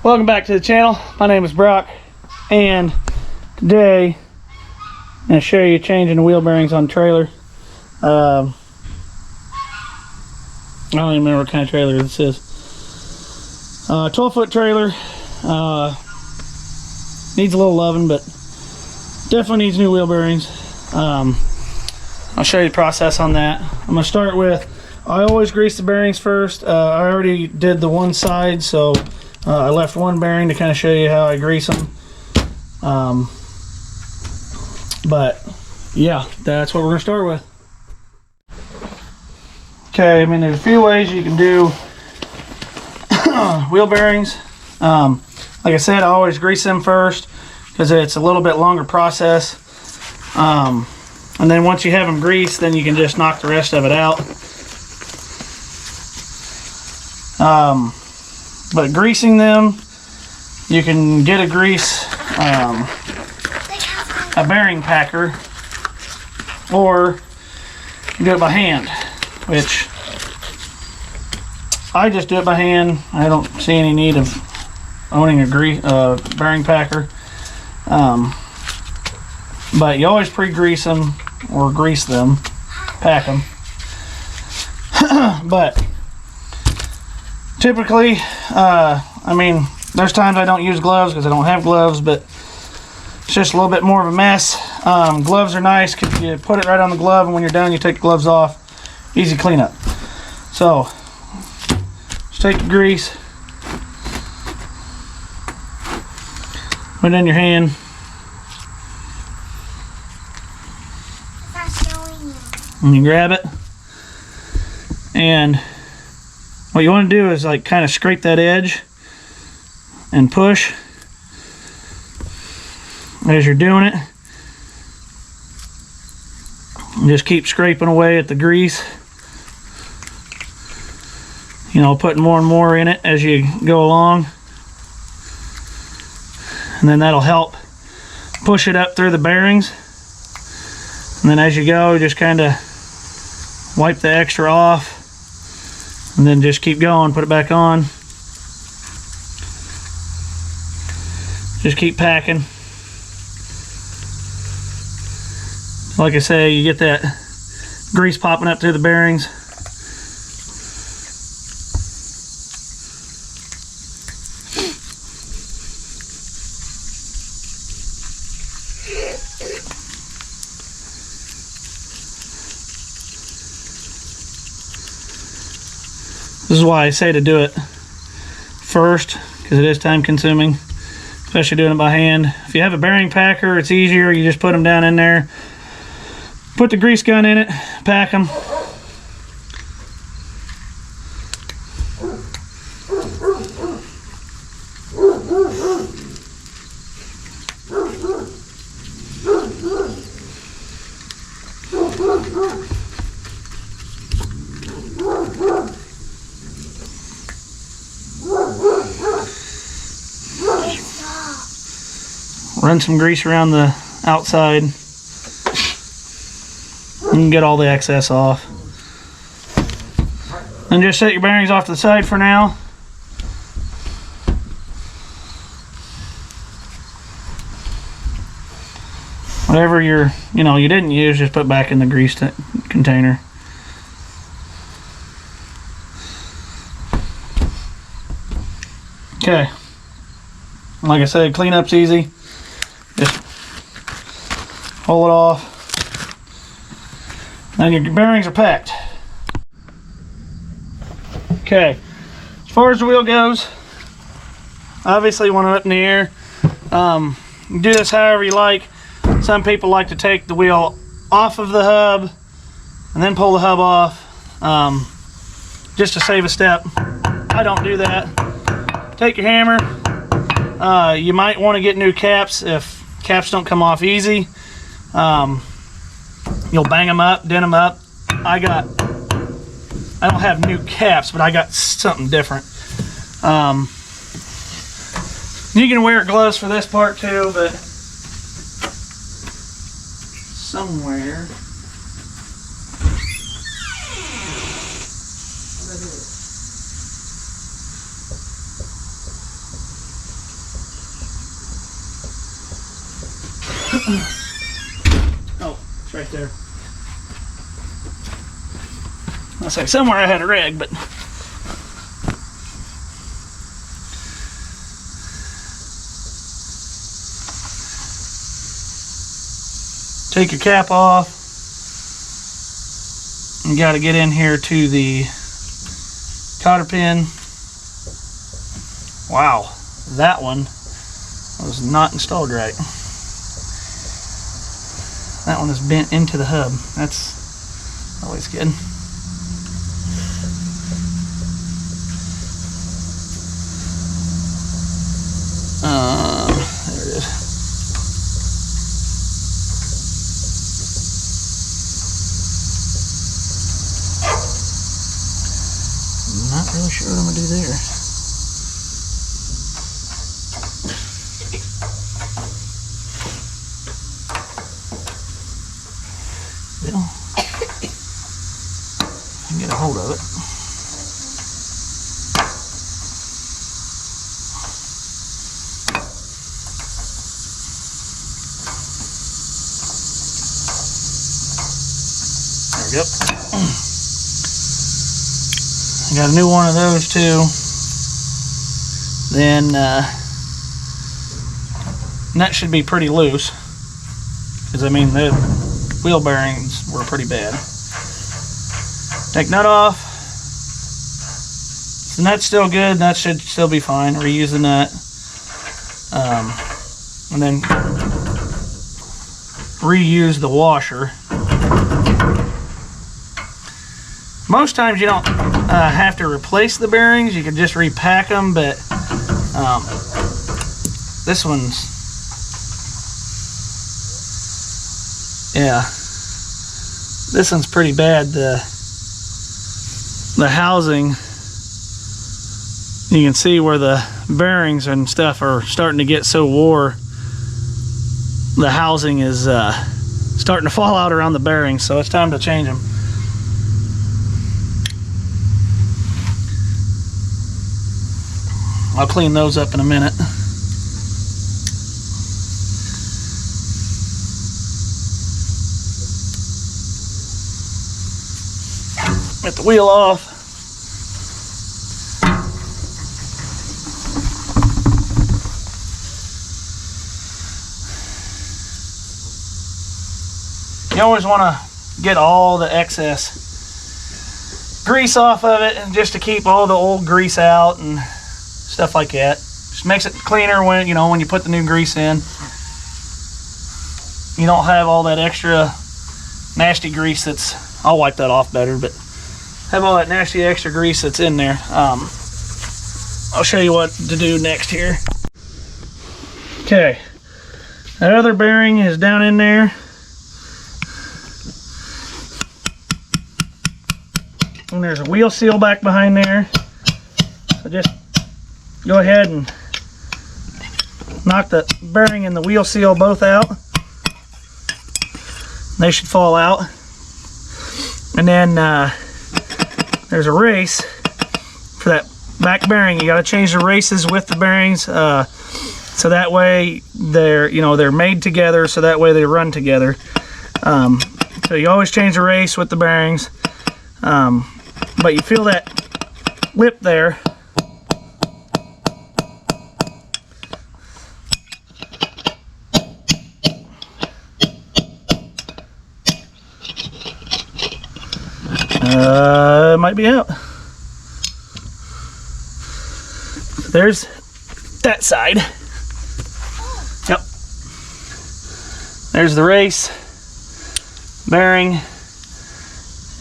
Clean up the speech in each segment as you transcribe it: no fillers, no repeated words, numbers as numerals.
Welcome back to the channel. My name is Brock, and today I'm going to show you changing the wheel bearings on the trailer. I don't even remember what kind of trailer this is. 12-foot trailer. Needs a little loving, but definitely needs new wheel bearings. I'll show you the process on that. I'm going to start with, I always grease the bearings first. I already did the one side, so I left one bearing to kind of show you how I grease them. But yeah, that's what we're going to start with. Okay, I mean, there's a few ways you can do wheel bearings. Like I said, I always grease them first because it's a little bit longer process. And then once you have them greased, then you can just knock the rest of it out. But greasing them, you can get a bearing packer, or you do it by hand, which I just do it by hand. I don't see any need of owning a bearing packer. But you always pre-grease them or grease them, pack them. But typically, I mean, there's times I don't use gloves because I don't have gloves, but it's just a little bit more of a mess. Gloves are nice because you put it right on the glove, and when you're done, you take the gloves off. Easy cleanup. So, just take the grease, put it in your hand. And you grab it, and what you want to do is like kind of scrape that edge and push as you're doing it. And just keep scraping away at the grease. You know, putting more and more in it as you go along. And then that'll help push it up through the bearings. And then as you go, just kind of wipe the extra off. And then just keep going, put it back on. Just keep packing. Like I say, you get that grease popping up through the bearings. This is why I say to do it first, because it is time consuming, especially doing it by hand. If you have a bearing packer, it's easier. You just put them down in there, put the grease gun in it, pack them. Run some grease around the outside. You can get all the excess off. And just set your bearings off to the side for now. Whatever you didn't use, just put back in the grease container. Okay. Like I said, cleanup's easy. Just pull it off. Then your bearings are packed. Okay, as far as the wheel goes, obviously you want it up in the air. You do this however you like. Some people like to take the wheel off of the hub and then pull the hub off, just to save a step. I don't do that. Take your hammer. You might want to get new caps if caps don't come off easy. You'll bang them up, dent them up. I don't have new caps, but I got something different. You can wear gloves for this part too, but somewhere Oh, it's right there. I'll say somewhere I had a rag, but take your cap off. You got to get in here to the cotter pin. Wow, that one was not installed right. That one is bent into the hub. That's always good. There it is. I'm not really sure what I'm gonna do there. Well, I can get a hold of it. There we go. I got a new one of those too. Then that should be pretty loose, because I mean the wheel bearings were pretty bad. Take nut off. The nut's still good. That should still be fine. Reuse the nut, and then reuse the washer. Most times you don't have to replace the bearings. You can just repack them, but this one's, yeah, this one's pretty bad. The housing, you can see where the bearings and stuff are starting to get so wore. The housing is starting to fall out around the bearings, so it's time to change them. I'll clean those up in a minute. Get the wheel off. You always want to get all the excess grease off of it, and just to keep all the old grease out and stuff like that. Just makes it cleaner when when you put the new grease in. You don't have all that extra nasty grease that's, I'll wipe that off better, but have all that nasty extra grease that's in there. I'll show you what to do next here. Okay, that other bearing is down in there. And there's a wheel seal back behind there. So just go ahead and knock the bearing and the wheel seal both out. They should fall out. And then there's a race for that back bearing. You got to change the races with the bearings, so that way they're made together, so that way they run together. So you always change the race with the bearings, but you feel that lip there. It might be out. There's that side. Yep. There's the race bearing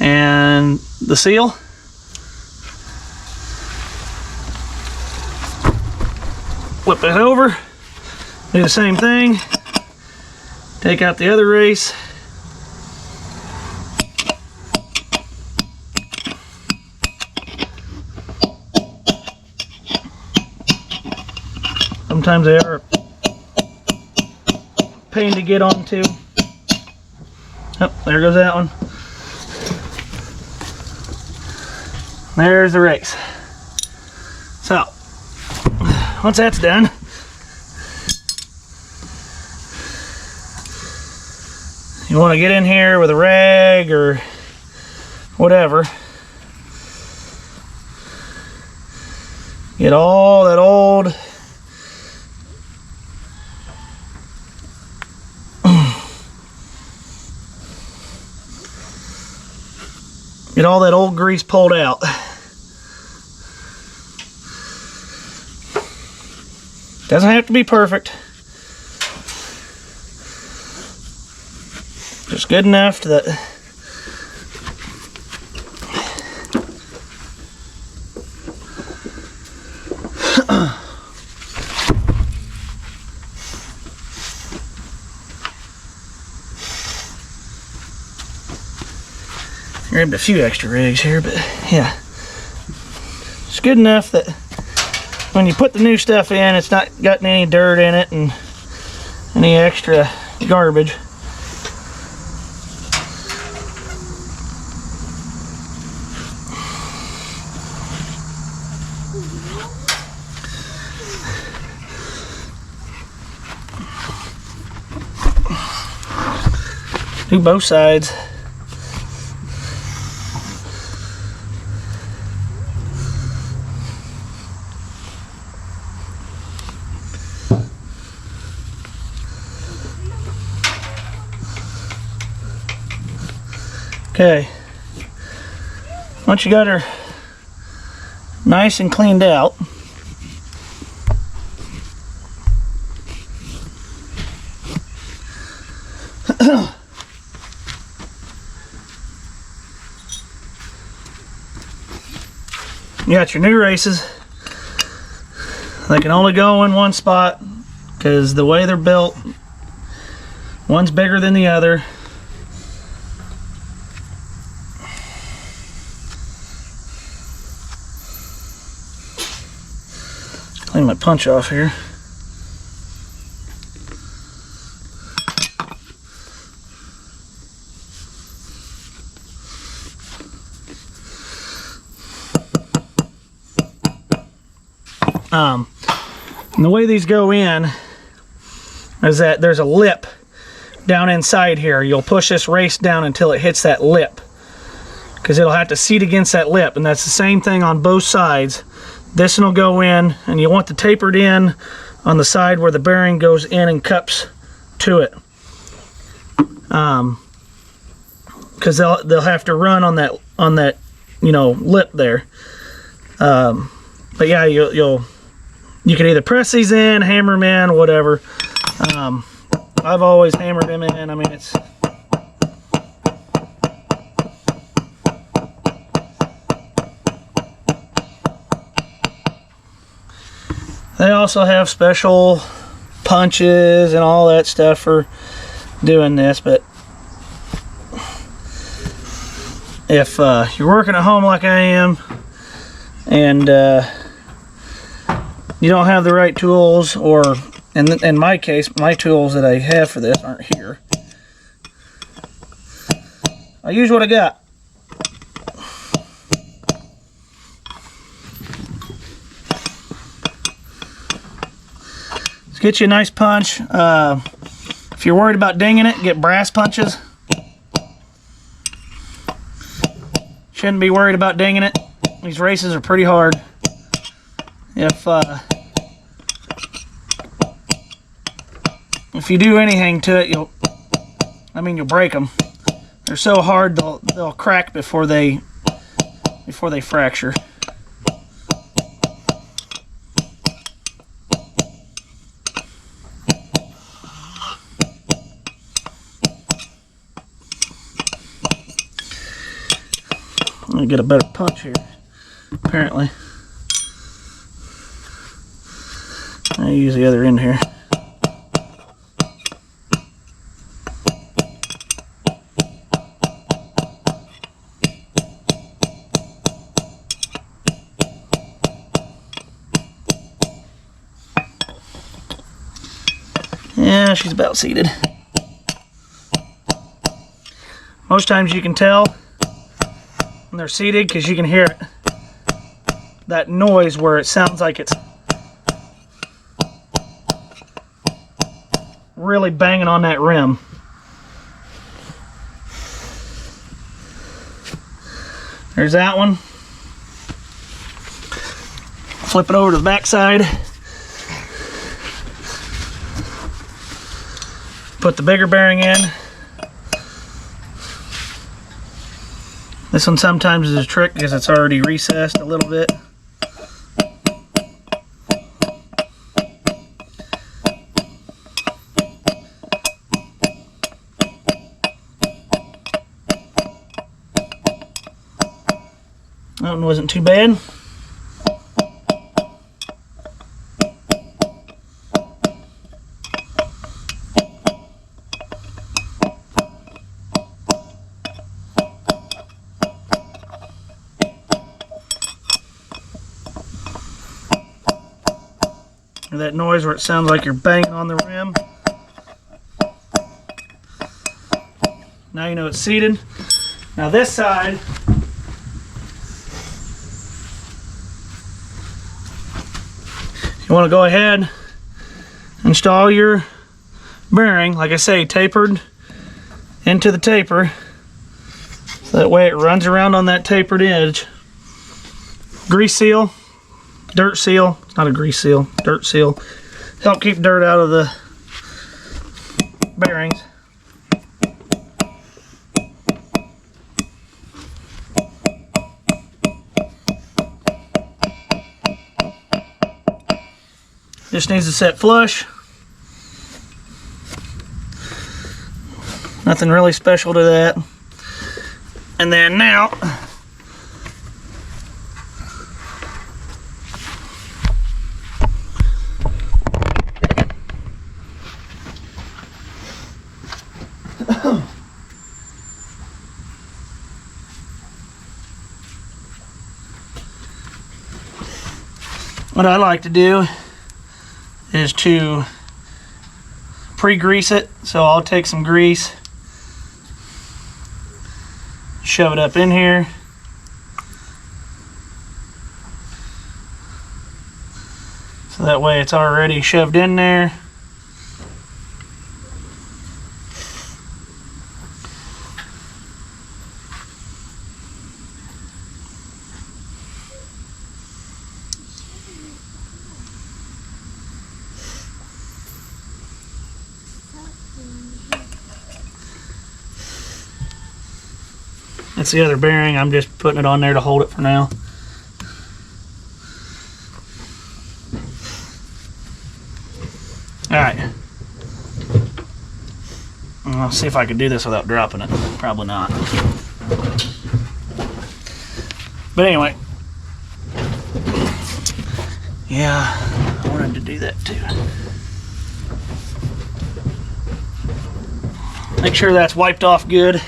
and the seal. Flip it over. Do the same thing. Take out the other race. Sometimes they are a pain to get onto. Oh, there goes that one. There's the race. So, once that's done, You want to get in here with a rag or whatever. Get all that old grease pulled out. Doesn't have to be perfect. Just good enough that grabbed a few extra rigs here, but yeah, it's good enough that when you put the new stuff in, it's not gotten any dirt in it and any extra garbage. Do both sides. Okay, once you got her nice and cleaned out, you got your new races. They can only go in one spot because the way they're built, one's bigger than the other. Clean my punch off here. And the way these go in is that there's a lip down inside here. You'll push this race down until it hits that lip, because it'll have to seat against that lip, and that's the same thing on both sides. This one will go in, and you want the tapered in on the side where the bearing goes in and cups to it, because they'll have to run on that lip there. But yeah, you can either press these in, hammer them in, whatever. I've always hammered them in. I mean, it's they also have special punches and all that stuff for doing this, but if you're working at home like I am and you don't have the right tools, or in my case, my tools that I have for this aren't here, I use what I got. Get you a nice punch. If you're worried about dinging it, get brass punches. Shouldn't be worried about dinging it. These races are pretty hard. If you do anything to it, you'll break them. They're so hard they'll crack before they fracture. I'm gonna get a better punch here, apparently. I use the other end here. Yeah, she's about seated. Most times you can tell when they're seated because you can hear it, that noise where it sounds like it's really banging on that rim. There's that one. Flip it over to the back side. Put the bigger bearing in. This one sometimes is a trick because it's already recessed a little bit. That one wasn't too bad. That noise where it sounds like you're banging on the rim. Now you know it's seated. Now this side, you want to go ahead, install your bearing, like I say, tapered into the taper. So that way it runs around on that tapered edge. Grease seal, dirt seal, it's not a grease seal, dirt seal. Help keep dirt out of the bearings. Just needs to set flush. Nothing really special to that. And then now, what I like to do is to pre-grease it. So I'll take some grease, shove it up in here. So that way it's already shoved in there. That's the other bearing. I'm just putting it on there to hold it for now. Alright. I'll see if I can do this without dropping it. Probably not. But anyway. Yeah, I wanted to do that too. Make sure that's wiped off good.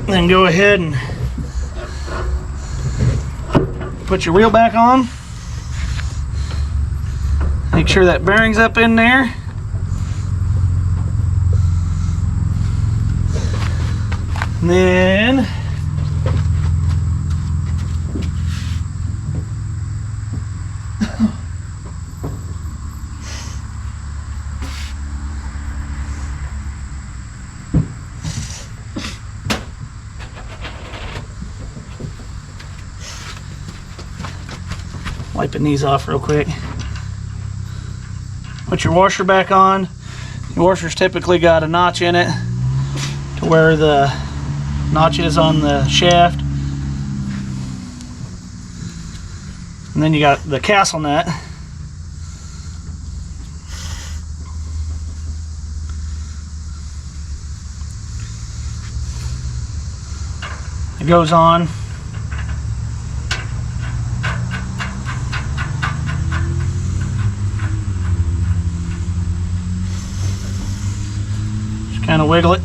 Then go ahead and put your wheel back on. Make sure that bearing's up in there. And then wiping these off real quick. Put your washer back on. Your washer's typically got a notch in it to where the notch is on the shaft. And then you got the castle nut. It goes on. Kind of wiggle it.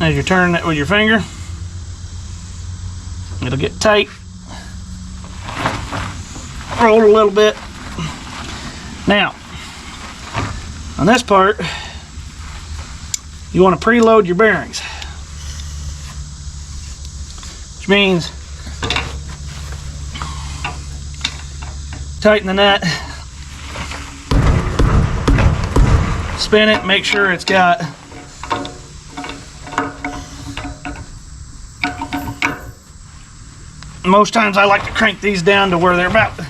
As you turn it with your finger, it'll get tight. Roll it a little bit. Now, on this part, you want to preload your bearings, which means tighten the nut. spin it, make sure it's got most times I like to crank these down to where they're about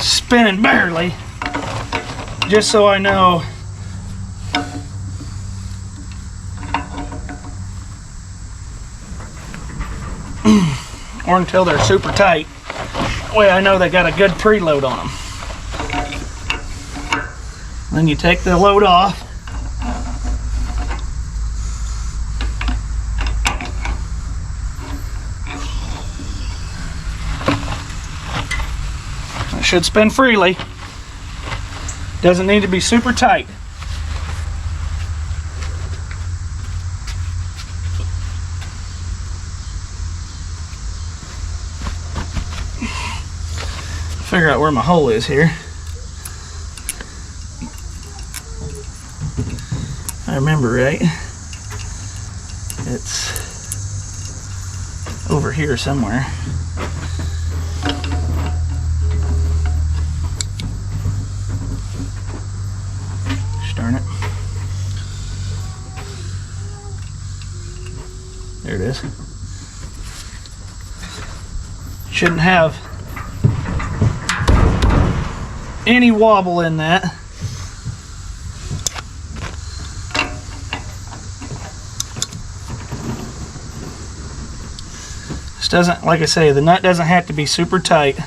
spinning barely, just so I know or until they're super tight. That way I know they got a good preload on them. Then you take the load off. It should spin freely. Doesn't need to be super tight. Figure out where my hole is here. I remember right. It's over here somewhere. Darn it. There it is. Shouldn't have any wobble in that. This doesn't, like I say, the nut doesn't have to be super tight.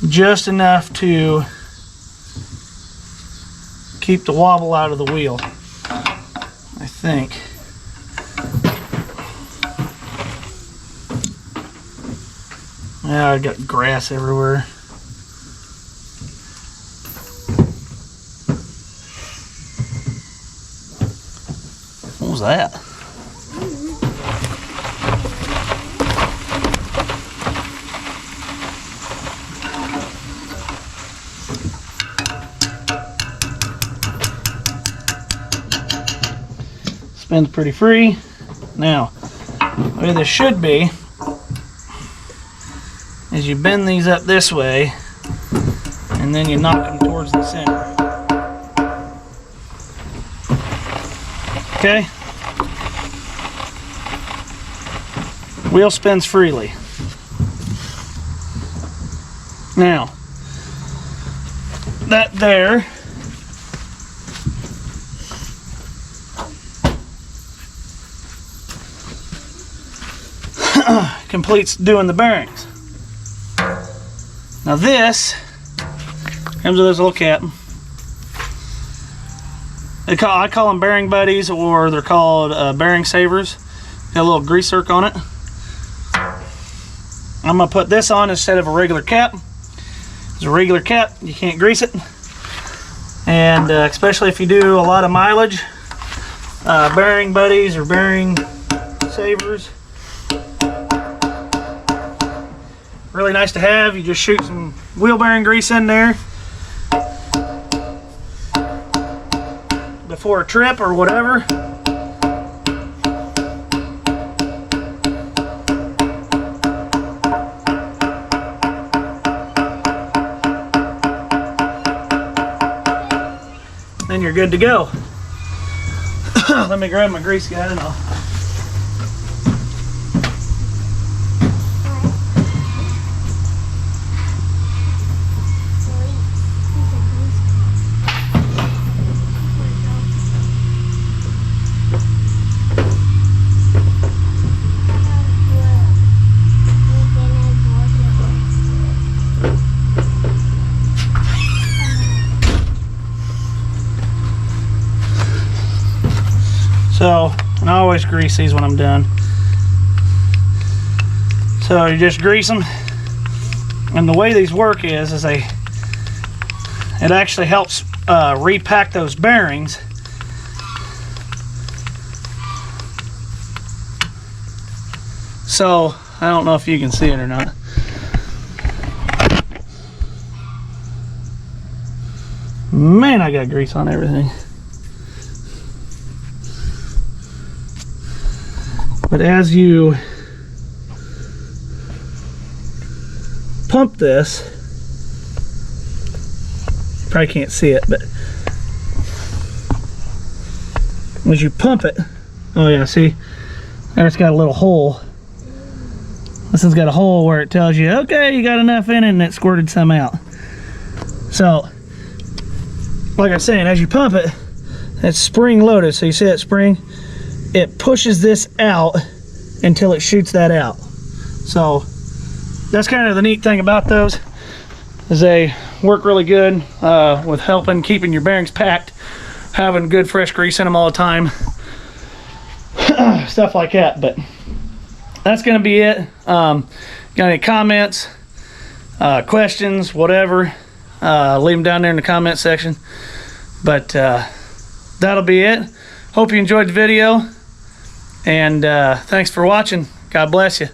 Just enough to keep the wobble out of the wheel, I think. Yeah, I got grass everywhere. What was that? Spins pretty free. Now, the way this should be is you bend these up this way and then you knock them towards the center. Okay? Wheel spins freely. Now, that there completes doing the bearings. Now this comes with this little cap. I call them bearing buddies, or they're called bearing savers. Got a little grease zerk on it. I'm gonna put this on instead of a regular cap. It's a regular cap, you can't grease it. And especially if you do a lot of mileage, bearing buddies or bearing savers, really nice to have. You just shoot some wheel bearing grease in there before a trip or whatever. Then you're good to go. Let me grab my grease gun and I'll So, and I always grease these when I'm done. So you just grease them, and the way these work is it actually helps repack those bearings. So I don't know if you can see it or not. Man, I got grease on everything. But as you pump this, probably can't see it, but as you pump it, oh yeah, see, there it's got a little hole. This one's got a hole where it tells you, okay, you got enough in it, and it squirted some out. So, like I was saying, as you pump it, it's spring loaded. So you see that spring? It pushes this out until it shoots that out. So that's kind of the neat thing about those, is they work really good with helping keeping your bearings packed, having good fresh grease in them all the time, stuff like that. But that's gonna be it. Got any comments, questions, whatever, leave them down there in the comment section. But that'll be it. Hope you enjoyed the video, and thanks for watching. God bless you.